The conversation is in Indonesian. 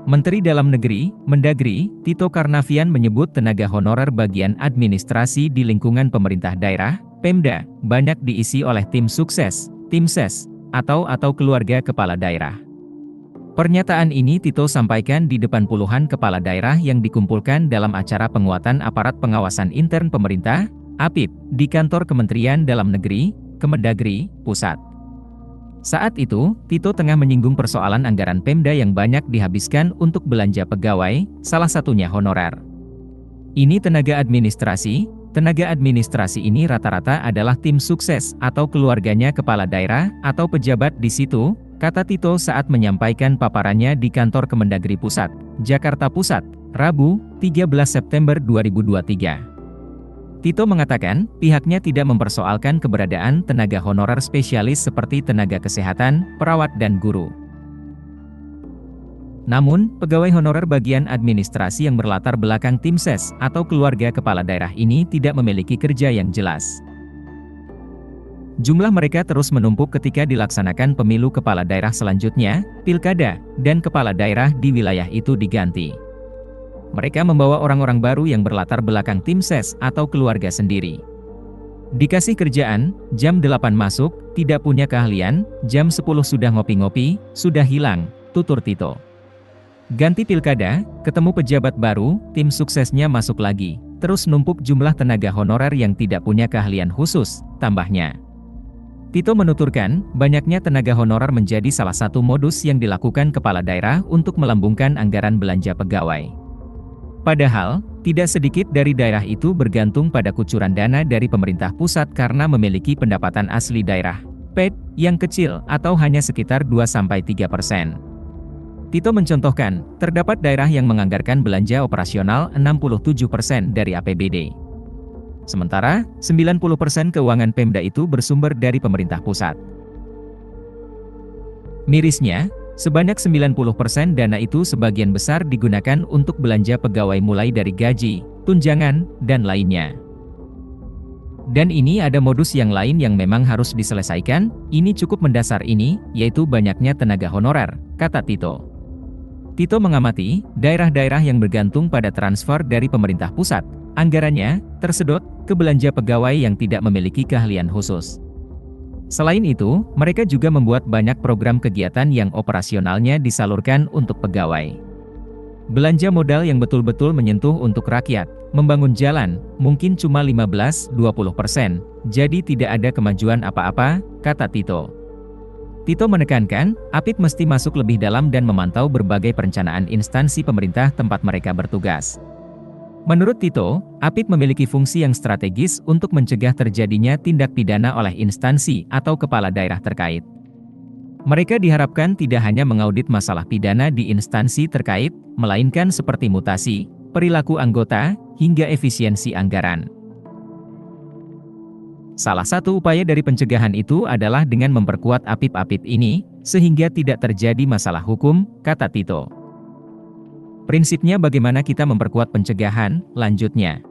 Menteri Dalam Negeri, Mendagri, Tito Karnavian menyebut tenaga honorer bagian administrasi di lingkungan pemerintah daerah, Pemda, banyak diisi oleh tim sukses, tim ses, atau keluarga kepala daerah. Pernyataan ini Tito sampaikan di depan puluhan kepala daerah yang dikumpulkan dalam acara penguatan aparat pengawasan intern pemerintah, APIP, di kantor Kementerian Dalam Negeri, Kemendagri, Pusat. Saat itu, Tito tengah menyinggung persoalan anggaran Pemda yang banyak dihabiskan untuk belanja pegawai, salah satunya honorer. Ini tenaga administrasi ini rata-rata adalah tim sukses atau keluarganya kepala daerah atau pejabat di situ, kata Tito saat menyampaikan paparannya di kantor Kemendagri Pusat, Jakarta Pusat, Rabu, 13 September 2023. Tito mengatakan, pihaknya tidak mempersoalkan keberadaan tenaga honorer spesialis seperti tenaga kesehatan, perawat dan guru. Namun, pegawai honorer bagian administrasi yang berlatar belakang tim ses atau keluarga kepala daerah ini tidak memiliki kerja yang jelas. Jumlah mereka terus menumpuk ketika dilaksanakan pemilu kepala daerah selanjutnya, pilkada, dan kepala daerah di wilayah itu diganti. Mereka membawa orang-orang baru yang berlatar belakang tim ses atau keluarga sendiri. Dikasih kerjaan, jam 8 masuk, tidak punya keahlian, jam 10 sudah ngopi-ngopi, sudah hilang, tutur Tito. Ganti pilkada, ketemu pejabat baru, tim suksesnya masuk lagi, terus numpuk jumlah tenaga honorer yang tidak punya keahlian khusus, tambahnya. Tito menuturkan, banyaknya tenaga honorer menjadi salah satu modus yang dilakukan kepala daerah untuk melambungkan anggaran belanja pegawai. Padahal, tidak sedikit dari daerah itu bergantung pada kucuran dana dari pemerintah pusat karena memiliki pendapatan asli daerah, PED, yang kecil atau hanya sekitar 2–3%. Tito mencontohkan, terdapat daerah yang menganggarkan belanja operasional 67% dari APBD. Sementara, 90% keuangan Pemda itu bersumber dari pemerintah pusat. Mirisnya, sebanyak 90% dana itu sebagian besar digunakan untuk belanja pegawai mulai dari gaji, tunjangan, dan lainnya. Dan ini ada modus yang lain yang memang harus diselesaikan, ini cukup mendasar ini, yaitu banyaknya tenaga honorer, kata Tito. Tito mengamati, daerah-daerah yang bergantung pada transfer dari pemerintah pusat, anggarannya tersedot ke belanja pegawai yang tidak memiliki keahlian khusus. Selain itu, mereka juga membuat banyak program kegiatan yang operasionalnya disalurkan untuk pegawai. Belanja modal yang betul-betul menyentuh untuk rakyat, membangun jalan, mungkin cuma 15–20%, jadi tidak ada kemajuan apa-apa, kata Tito. Tito menekankan, APIP mesti masuk lebih dalam dan memantau berbagai perencanaan instansi pemerintah tempat mereka bertugas. Menurut Tito, APIP memiliki fungsi yang strategis untuk mencegah terjadinya tindak pidana oleh instansi atau kepala daerah terkait. Mereka diharapkan tidak hanya mengaudit masalah pidana di instansi terkait, melainkan seperti mutasi, perilaku anggota, hingga efisiensi anggaran. Salah satu upaya dari pencegahan itu adalah dengan memperkuat APIP-APIP ini, sehingga tidak terjadi masalah hukum, kata Tito. Prinsipnya bagaimana kita memperkuat pencegahan, lanjutnya.